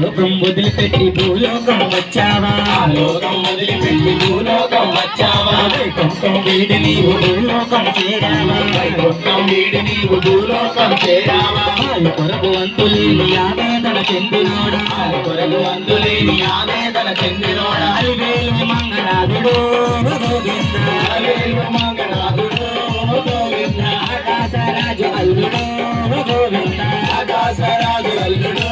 లోకం వదిలిపెట్టి భూలోకం వచ్చావా లోకం వదిలిపెట్టి భూలోకం వచ్చావా వైకుంఠం వీడి నీవు భూలోకం చేరావా వైకుంఠం వీడి నీవు భూలోకం చేరావా కొరకు అంతులేని ఆవేదన చెందినోడా కొరకు అంతులేని ఆవేదన చెందినోడా అలివేలు మంగళాదుడు గోవింద అలివేలు మంగళాదుడు గోవింద ఆకాశరాజు అల్లుడు గోవింద ఆకాశరాజు అల్లుడు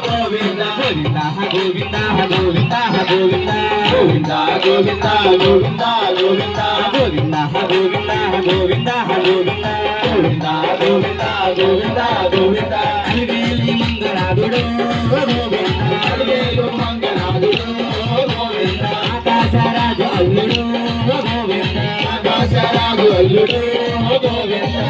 గోవింద గోవింద గోవింద గోవింద గోవింద గోవింద గోవింద గోవింద గోవింద గోవింద గోవింద గోవింద గోవింద గోవింద గోవింద గోవింద గోవింద అలివేలి మంగళాదుడు గోవింద అలివేలు మంగళాదుడు గోవింద ఆకాశరాజు అల్లుడు గోవింద ఆకాశరాజు అల్లుడు గోవింద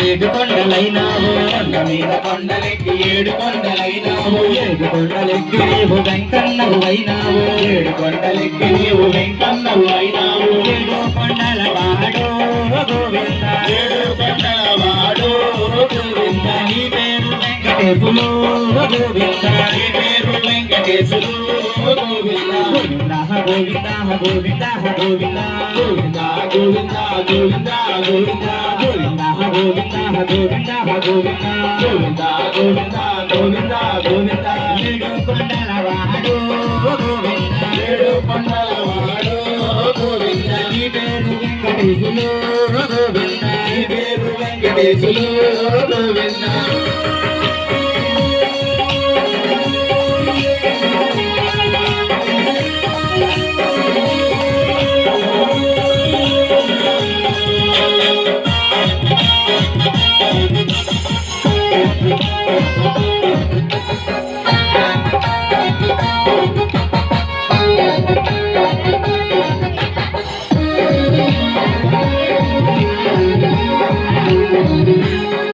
ఏడు కొండలైనావు కొండ మీద కొండలెక్కి ఏడు కొండలైనావు ఏడు కొండలెక్కి నీవు వెంకన్నవు అయినావు ఏడు కొండలెక్కి నీవు వెంకన్నవు అయినావు ఏడు కొండల వాడు గోవింద ఏడు కొండల వాడు గోవింద నీ పేరు వెంకటేశులు గోవింద నీ పేరు వెంకటేశులు గోవింద గోవింద గోవింద గోవింద గోవింద గోవింద గోవింద గోవింద గోవింద గోవింద గోవింద గోవింద గోవింద గోవింద గోవింద గోవింద గోవింద ఏడు కొండల వాడు గోవింద ఏడు కొండల వాడు గోవింద నీ పేరు వెంకటేశులు గోవింద నీ పేరు వెంకటేశులు గోవింద Thank you.